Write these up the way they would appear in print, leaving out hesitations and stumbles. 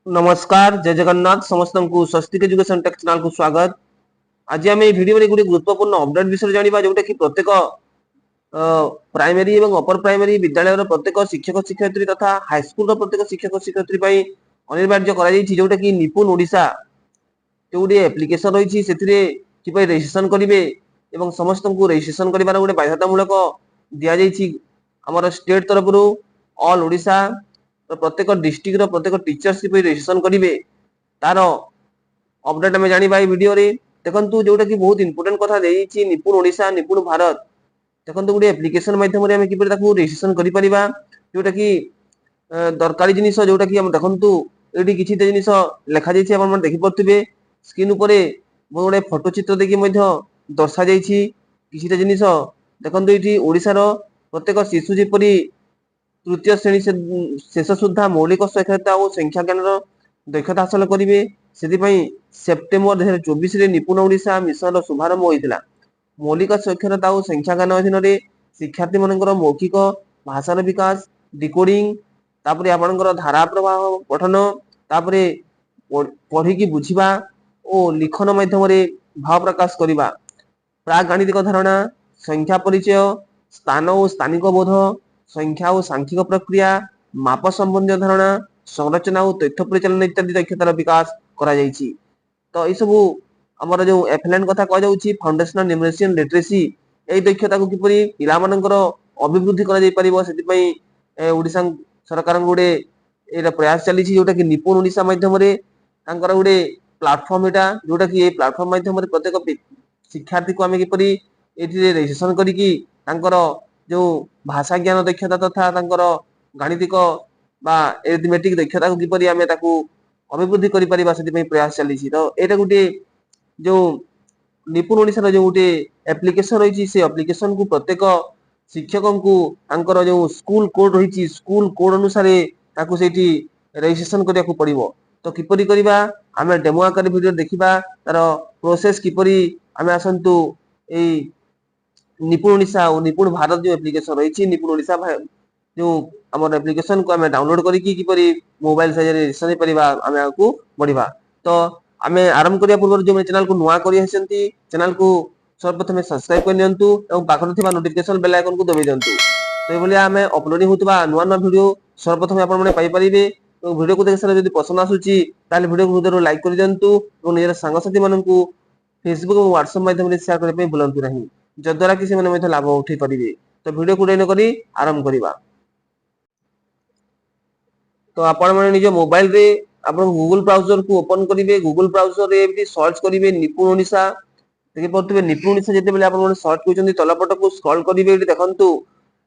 नमस्कार जय जगन्नाथ समस्त को स्वस्तिक एजुकेशन टेक चैनल को स्वागत। आज आम भिडियो में गोटे गुरुत्वपूर्ण अपडेट विषय जाना जोटा कि प्रत्येक प्राइमरी और अपर प्राइमरी विद्यालय प्रत्येक शिक्षक शिक्षयित्री तथा हाईस्कल प्रत्येक शिक्षक शिक्षयित्री अनिवार्य जोटा कि निपुण ओडिशा जो गोटे एप्लिकेशन रही कि रजिस्ट्रेशन करेंगे और समस्त को रजिस्ट्रेशन कर गोटे बाध्यतामूलक दि जाइए आमर स्टेट तरफ ऑल ओडिशा प्रत्येक डिस्ट्रिक्ट प्रत्येक टीचर्स किपर रजिस्ट्रेशन करेंगे तार अपडेट आम जाना भिडियो देखो जोटा कि बहुत इंपोर्टेंट कथा देती निपुण ओडिशा निपुण भारत देखो गोटे एप्लिकेशन माध्यम किपर रजिस्ट्रेशन कर जोटा कि दरकारी जिनिस जोटा कि देखु ये किसी जिनिस लिखा जाइए देखिपे स्क्रीन उपर गोटे फोटो चित्र देखिए दर्शा किसी जिनिस देखो ये ओडिशार प्रत्येक शिशु जपरी तृतीय श्रेणी शेष सुधा मौलिक साक्षरता और संख्या ज्ञान दक्षता हासिल करेंगे से सेप्टेम्बर 2024 निपुण ओडिशा मिशन शुभारंभ होता मौलिक साक्षरता और संख्या ज्ञान अधीन शिक्षार्थी मान मौखिक भाषार विकास डिकोडिंग तापर आपणकर धारा प्रवाह पठन तापर पढ़ी बुझा और लिखन माध्यम भाव प्रकाश करने प्राक गाणितिक धारणा संख्या परिचय स्थान और स्थानिक बोध संख्या और सांख्यिक प्रक्रिया माप संबंधी धारणा संरचना और तथ्य परिचालन इत्यादि दक्षतार विकास करा जायछि। तो ये सब आमर जो एफएलएन कथा कह जाउछि फाउंडेशनल न्यूमरेसी एंड लिटरेसी ए दक्षता को किपरि पिला मानकर अभिवृद्धि करा जाय परिबो सेति पई ओडिसा सरकार गोटे एटा प्रयास चली जोटा कि निपुण ओडिशा माध्यम रे तांकर गोटे प्लेटफॉर्म एटा जोटा कि ए प्लेटफॉर्म माध्यम रे प्रत्येक शिक्षार्थी को आमे किपरि एठी रजिस्ट्रेशन करिकि तांकर जो भाषा ज्ञान दक्षता तथा तांकर गाणितिक बा एरिथमेटिक दक्षता को किपरि आमे ताकू अभिवृद्धि करि परिबा सेति पई प्रयास चली तो एटा गोटे जो निपुण ओडिशा जो गोटे एप्लिकेशन रही से एप्लिकेशन को प्रत्येक शिक्षक को तांकर जो स्कूल कोड रही स्कूल कोड अनुसार ताकू सेठी रजिस्ट्रेशन करिया को पड़िबो तो किपरि करिबा आमे डेमो आकार वीडियो देखिबा तार प्रोसेस किपरि आमे आसंतु ए निपुण ओडिशा और निपुण भारत जो एप्लिकेशन रही निपुण ओडिशा जो आम एप्लिकेशन को आम डाउनलोड करी मोबाइल साइज रजिस्ट्रेशन परिबा आमे आगु बढ़िबा तो आमे आरंभ करिया पूर्व जो चैनल को नुआ करी हसंती चैनल को सर्वप्रथम सब्सक्राइब कर नियंतु और पाखर थिबा नोटिफिकेशन बेल आइकन को दबाई दियंतु तो ए भलिया आमे अपलोडिंग होतबा नुआ नुआ वीडियो सर्वप्रथम आपण माने पाई परिबे तो वीडियो को देखि सारा जदि पसंद आसुची ताले वीडियो को हृदय लाइक कर दियंतु और निजर संगसाथी मानन को फेसबुक और व्हाट्सएप माध्यम रे शेयर करबे भूलंतु नहीं जद्वारा किसी मैंने लाभ उठे पारे तो वीडियो को डेन करी आरंभ करवा तो आपण मैंने निज मोबाइल रे आपण गूगल ब्राउजर को ओपन करेंगे गूगल ब्राउजर रे भी सर्च करेंगे निपुण ओडिशा देखि पड़े निपुण ओडिशा जते बेले आपण सर्च करछन्ती तलपट को स्क्रॉल करेंगे एटी देखंतु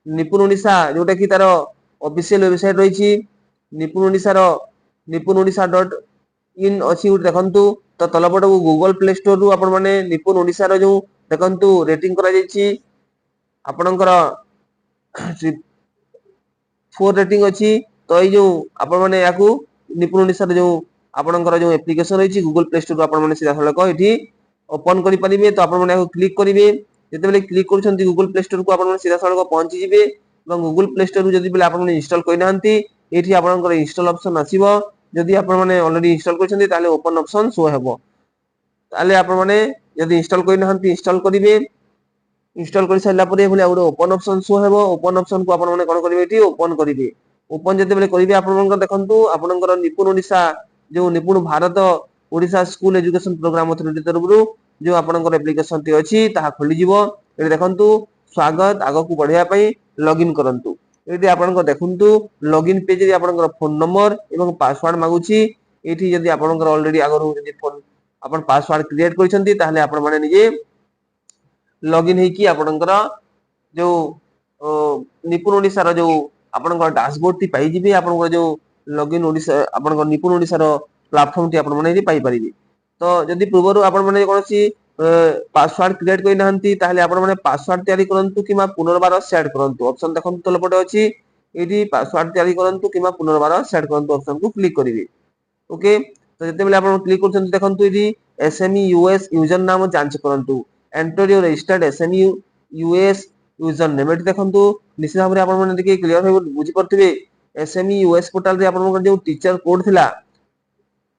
निपुण ओडिशा जोटा कि तार ऑफिशियल वेबसाइट रही निपुण ओडिशा .in अच्छी देखंतु तो तलपट को गूगल प्ले स्टोर रु आपण माने निपुण ओडिशा रो जो देखंतु रेटिंग करा जायछि आपणकर 4 रेटिंग अछि तो ये जो आपण माने याकू निपुण ओडिशा जो आपणकर जो एप्लिकेशन रही गूगल प्ले स्टोर आपण माने सीधा सळक एठी ओपन करि परिबे तो आपण माने याकू क्लिक करिवे जते बेले क्लिक करछन्ती गूगल प्ले स्टोर को आपण माने सीधा सळक पहुंची जिवे এবং गूगल प्ले स्टोर जदि बेले आपण माने इंस्टॉल करि नाहंती एठी आपणकर इंस्टॉल ऑप्शन आसीबो जदि आपण माने ऑलरेडी इंस्टॉल करछन्ती ताले ओपन ऑप्शन शो हेबो ताले आपण माने यदि इंस्टॉल करि नाहंती इंस्टॉल करिवे इंस्टॉल कर सारा पर गोटे ओपन ऑप्शन शो हेबो ओपन ऑप्शन को आपण माने कोन करिवे एठी ओपन करिवे ओपन जते बेले करिवे आपण देखंतु आपणकर निपुण ओडिशा जो Nipun Bharat Odisha school education programme authority तरफ जो आपणकर एप्लिकेशन ती अछि ताहा खोली जिवो एठी देखंतु स्वागत आगो को बढ़िया पई लॉगिन करंतु एठी आपणकर देखंतु लॉगिन पेज रे आपणकर फोन नंबर एवं पासवर्ड मागुची एठी यदि आपणकर ऑलरेडी आगरो यदि फोन आपण पासवर्ड क्रिएट करिसंती ताहले आपण माने निजे लॉगिन है कि आपणकर जो निपुण ओडिशा रो जो आपणकर डैशबोर्ड टी पाई जिबे आपणकर जो लॉगिन ओडिशा आपणकर निपुण ओडिशा रो प्लेटफॉर्म टी आपण माने पाई परिबे तो जदि पूर्वरु आपण माने कोनसी पासवर्ड क्रिएट करि नाहंती ताहले आपण माने पासवर्ड तयारी करंतु किमा पुनर्बार सेट करंतु ऑप्शन देखंतु तलपटे अछि एठी पासवर्ड तयारी करंतु किमा पुनर्बार सेट करंतु ऑप्शन को क्लिक करिवे ओके तो जते बेले आपण क्लिक करछन देखंतु एठी एसएमई यूएस यूजर नाम जांच करंतु enter your registered SME US user name एठी देखंतु निश्चित भाबरे आपण माने देखि क्लियर हो बुझी परथिबे एसएमई यूएस पोर्टल रे आपण जो टीचर कोड थिला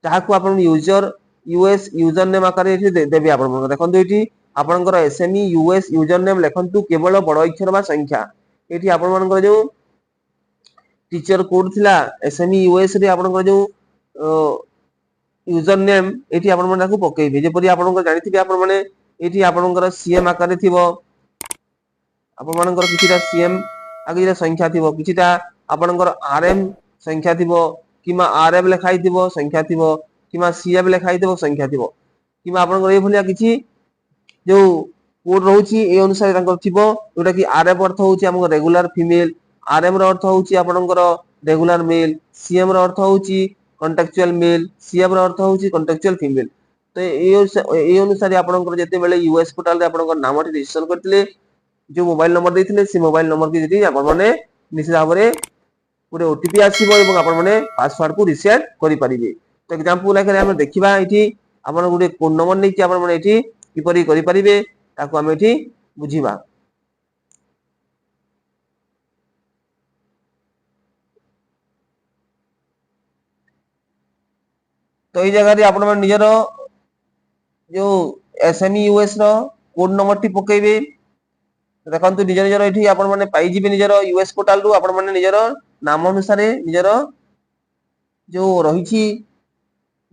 ताहाकु आपण यूजर यूएस यूजर नेम आकार एठी देबे आपण देखंतु एठी आपणकर एसएमई यूएस यूजर नेम लेखंतु केवल बड़ अक्षर बा संख्या एठी आपण मानकर जो टीचर कोड थिला एसएमई यूएस रे आपणकर जो यूजर नेम एठी आपण माने ताकू पकेइबे जेपरि आपणकर जानिथिबे आपण माने एठी आपणकर सीएम आकार रे थिबो आपण मानकर किछिटा सीएम आगे संख्या थिबो किछिटा आपणकर आरएम संख्या थिबो किमा आरएम लेखाई थिबो संख्या थिबो किमा सीएम लेखाई थिबो संख्या थिबो किमा आपणकर ए भलिया किछि जो कोड रहउची ए अनुसार तांकर थिबो जोटा कि आरएफ अर्थ होउची हमर रेगुलर फीमेल आरएम रो अर्थ होउची आपणकर रेगुलर मेल सीएम रो अर्थ होउची कॉन्टेक्चुअल मेल सीएम रो अर्थ होउची कॉन्टेक्चुअल फीमेल तो ए अनुसार आपणकर जते बेले यूएस पोर्टल रे आपणकर नामटी रजिस्ट्रेशन करथिले जो मोबाइल नंबर देथिले से मोबाइल नंबर के जति आपण माने निश्चित भाबरे गोटे ओटीपी आसीबो एवं आपण माने पासवर्ड को रीसेट करि परिबे तो एग्जांपल लेके हम देखिबा एठी आपण गोटे कोड नंबर नै कि आपण माने एठी किपरि करि परिबे ताको हम एठी बुझिबा तो ए जगह रे आपण माने निजरो जो एसएमई यूएस रो कोड नंबर टी पकेबे देखंतु निजर निजर एठी आपण माने पाई जिबे निजर यूएस पोर्टल रु आपण माने निजर नाम अनुसार निजर जो रहिछि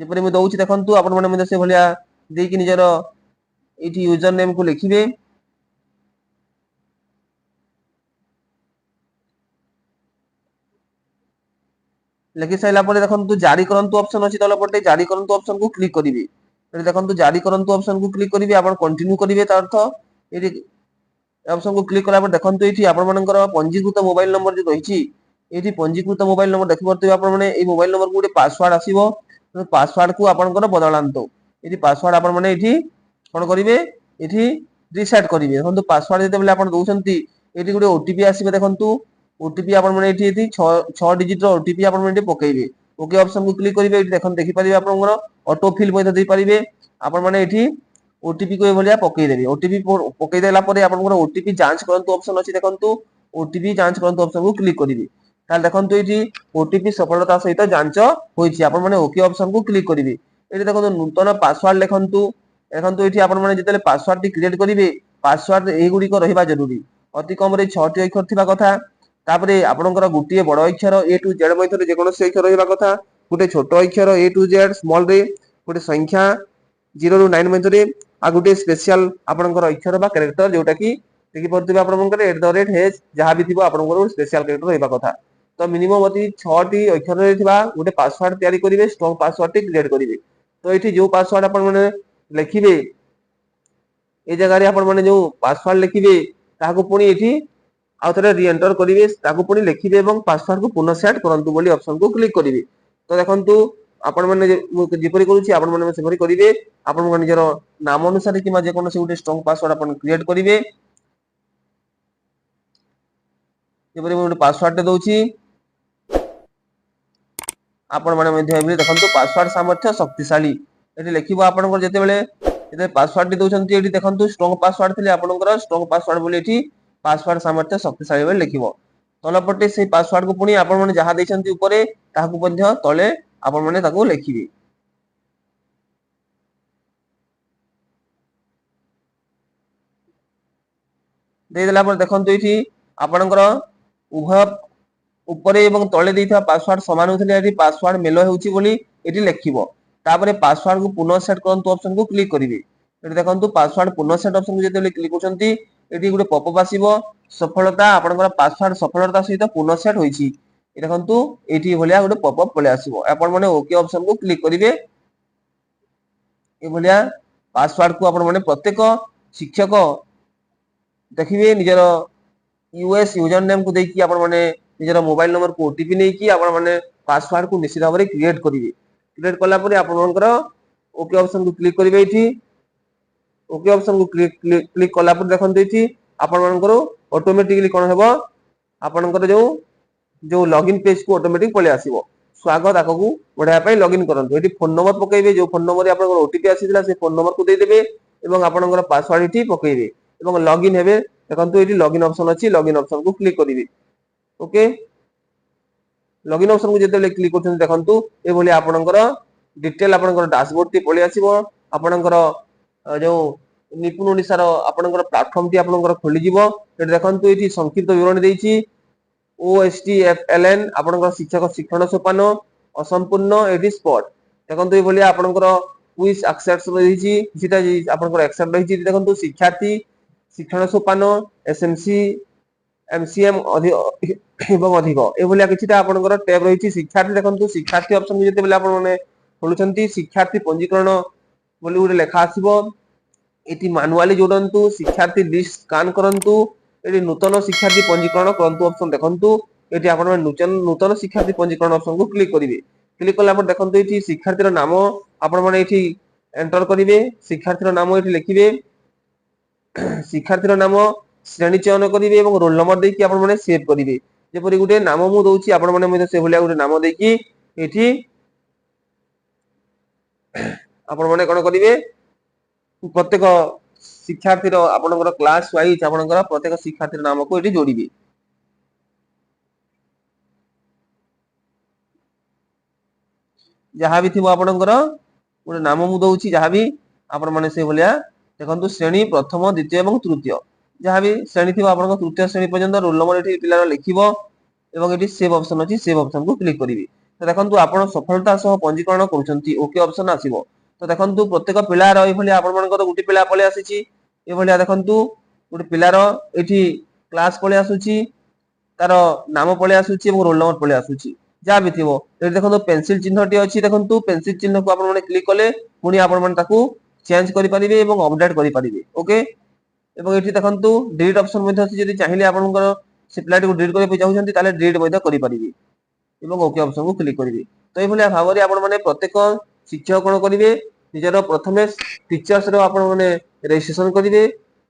जेपरि मैं दउछि देखंतु आपण माने मते से भलिया देई कि निजर एठी यूजर नेम को लिखिबे लेखि साइला परे देखंतु जारी करंतु ऑप्शन अछि तल पटे जारी करंतु ऑप्शन को क्लिक करिवे एठी देखंतु जारी करंतु ऑप्शन को क्लिक करिवे आपण कंटिन्यू करिवे त अर्थ एठी ऑप्शन को क्लिक कला पर देखंतु एठी आपण मानकर पंजीकृत मोबाइल नंबर जे रहिछि एठी पंजीकृत मोबाइल नंबर देखि परते आपण माने ए मोबाइल नंबर को गोटे पासवर्ड आसीबो तो पासवर्ड को आपनकर बदलांतो एठी पासवर्ड आपण माने एठी कोन करिवे एठी रीसेट करिवे देखंतु पासवर्ड जते बेले आपण दोउछंती एठी गोटे ओटीपी आसीबे देखंतु ओटीपी आपण माने एठी 6 डिजिट रो ओटीपी आपण माने पकेइबे ओके ऑप्शन को क्लिक करिवे एठी देखन देखि परिबे आपनकर ऑटो फिल मध्ये देई परिबे आपण माने एठी ओटीपी को ए भलिया पकेइ देबे ओटीपी पकेइ देला परे आपनकर ओटीपी जांच करंतु ऑप्शन अछि देखंतु ओटीपी जांच करंतु ऑप्शन को क्लिक करिवे ताल देखंतु एठी ओटीपी सफलता सहित जांच होइछि आपण माने ओके ऑप्शन को क्लिक करिवे एठी देखंतु नूतन पासवर्ड लेखंतु देखंतु एठी आपण माने जतेले पासवर्ड टी क्रिएट करिवे पासवर्ड ए गुडी को रहिबा जरूरी अति कम रे 6 टी अक्षर थिबा कथा तापरे आपनकर गुटिए बड़ अक्षर ए टू जेड मध्यरे जे कोनो से अक्षर रहिबा कथा गुटे छोट अक्षर ए टू जेड स्मॉल रे गुटे संख्या 0 रु 9 मध्यरे आ गुटे स्पेशल आपनकर अक्षर बा कैरेक्टर जोटा कि देखि परथिबे आपनकर @ h जहा भी थिबो आपनकर स्पेशल कैरेक्टर रहिबा कथा तो मिनिमम अति 6 टी अक्षर रे थिबा गुटे पासवर्ड तयारी करिवे स्ट्रांग पासवर्ड टी क्रिएट करिवे तो एठी जो पासवर्ड आपन माने लिखिबे ए जगह रे आपन माने जो पासवर्ड लिखिबे ताको पुनी एठी आ थरे री एंटर करिवे ताको पुनी लिखिबे एवं पासवर्ड को पुनः सेट करंतु बोली ऑप्शन को क्लिक करिवे तो देखंतु आपण माने जेपरि करूछि आपण माने सेपरि करिवे आपण माने निजर नाम अनुसार कि जे कोनो से गुटे स्ट्रांग पासवर्ड आपण क्रिएट करिवे जेपरि मैं गुटे पासवर्ड ते दउछि आपण माने मध्ये एबे देखंतु पासवर्ड सामर्थ्य शक्तिशाली एठी लिखिबो आपनकर जते बेले जते पासवर्ड दउछंती एठी देखंतु स्ट्रांग पासवर्ड थिले आपनकर स्ट्रांग पासवर्ड बोली एठी पासवर्ड सामर्थ्य शक्तिशाली बोली लिखिबो तलपटे से पासवर्ड को पुनी आपण माने जहा दैछंती ऊपरे ताहाकु मध्ये तले आपण माने ताकू लिखिबे दे देला पर देखंतु एठी आपनकर उभय ऊपरे एवं तळे दैथा पासवर्ड समान होथिले एठी पासवर्ड मेलो हेउची बोली एठी लिखिबो तापरे पासवर्ड को पुनः सेट करंतु ऑप्शन को क्लिक करिवे एठी देखंतु पासवर्ड पुनः सेट ऑप्शन को जेते क्लिक करछंती एठी गुटे पॉपअप आसीबो सफलता आपनकर पासवर्ड सफलता सहित पुनः सेट होईची ए देखंतु एठी भलिया गुटे पॉपअप पळे आसीबो आपण माने ओके ऑप्शन को क्लिक करिवे ए भलिया पासवर्ड को आपण माने प्रत्येक शिक्षक देखिबे निजर यूएस यूजर नेम को देकी आपण माने निजर मोबाइल नंबर को ओटीपी नै कि आपण माने पासवर्ड को निश्चित भाबरे क्रिएट करिवे क्रिएट कला परे आपनकर ओके ऑप्शन को क्लिक करिवे एठी ओके ऑप्शन को क्लिक कला पर देखंतु एठी आपण मानकर ऑटोमेटिकली कोन हेबो आपनकर जो लॉगिन पेज को ऑटोमेटिक पळे आसीबो स्वागत आकू बढ़ाया पई लॉगिन करंतु एठी फोन नंबर पकेइबे जो फोन नंबर आपनकर ओटीपी आसीला से फोन नंबर को दे देबे एवं आपनकर पासवर्ड एठी पकेइबे एवं लॉगिन हेबे देखंतु एठी लॉगिन ऑप्शन अछि लॉगिन ऑप्शन को क्लिक करिवे ओके लॉगिन ऑप्शन को जेते क्लिक करछन देखंतु ए भली आपनकर डिटेल आपनकर डैशबोर्ड टी पळि आसीबो आपनकर जो निपुण ओडिसार आपनकर प्लेटफॉर्म टी आपनकर खोली जिवो एठी देखंतु एठी संक्षिप्त विवरण देइछि OSTFLN आपनकर शिक्षक शिक्षण सोपान असंपूर्ण एडी स्पॉट देखंतु ए भलिया आपनकर क्विज एक्सेस रहिछि जिता आपनकर एक्सेस रहिछि देखंतु शिक्षार्थी शिक्षण सोपान एसएमसी एमसीएम एवं अधिक ए भलिया किछिटा आपनकर टैब रहिछि शिक्षार्थी देखंतु शिक्षार्थी ऑप्शन में जते बेला आपन माने खोलुछंती शिक्षार्थी पंजीकरण बोली उडे लेखा आसीबो एटी मैनुअली जोड़ंतु शिक्षार्थी लिस्ट स्कैन करंतु एटी नूतन शिक्षार्थी पंजीकरण करंतु ऑप्शन देखंतु एटी आपण नूतन शिक्षार्थी पंजीकरण ऑप्शन को क्लिक करिवे क्लिक कला पर देखंतु एटी शिक्षार्थी रो नाम आपण माने एटी एंटर करिवे शिक्षार्थी रो नाम एटी लिखिवे शिक्षार्थी रो नाम श्रेणी चयन करिवे एवं रोल नंबर देकी आपण माने सेव करिवे जेपरि गुटे नाम मु दउची आपण माने मते से भलिया गुटे नाम देकी एटी आपण माने कोन करिवे प्रत्येक शिक्षार्थी रो आपनकर क्लास वाइज आपनकर प्रत्येक शिक्षार्थी रो नाम को एटी जोड़िबे जहां भी थिबो आपनकर गुटे नाम मु दउची जहां भी आपण माने से भलिया देखंतु श्रेणी प्रथम द्वितीय एवं तृतीय जहां भी श्रेणी थिबो आपनकर तृतीय श्रेणी पर्यंत रोल नंबर एटी पिलार लिखिबो एवं एटी सेव ऑप्शन अछि सेव ऑप्शन को क्लिक करिवे तो देखंतु आपण सफलता सह पंजीकरण करूछंती ओके ऑप्शन आसीबो तो देखंतु प्रत्येक पिलार एई भलिया आपण मानकर गुटी पिला पळे आसीची ए भलिया देखंतु गुटी पिलार एठी क्लास पळे आसुची तार नाम पळे आसुची एवं रोल नंबर पळे आसुची जा भी थिबो एठी देखंतु पेंसिल चिन्हटी अछि देखंतु पेंसिल चिन्ह को आपण माने क्लिक कले पुनी आपण माने ताकू चेंज करि परिबे एवं अपडेट करि परिबे ओके एवं एठी देखंतु डिलीट ऑप्शन मध्ये अछि जदि चाहिले आपनकर से पिलाटी को डिलीट करि चाहउछंती ताले डिलीट मध्ये करि परिबे एवं ओके ऑप्शन को क्लिक करिवे तो ए भलिया भाबरे आपण माने प्रत्येक शिक्षक कोन करिवे निजर प्रथमे टीचर्स रो आपण माने रजिस्ट्रेशन करिवे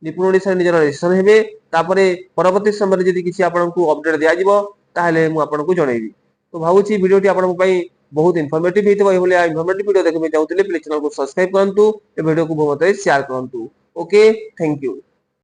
निपुण ओडिसा निजर रजिस्ट्रेशन हेबे तापरे परवर्ती समय जदि किछि आपनकु अपडेट दिया जिवो ताहले मु आपनकु जणैबी तो भाबुची वीडियोटी आपनकु पई बहुत इन्फॉर्मेटिव हेतबो ए भलिया इन्फॉर्मेटिव वीडियो देखबे चाहउतले प्लीज चैनल को सब्सक्राइब करंतु ए वीडियो को बहुत शेयर करंतु ओके थैंक यू।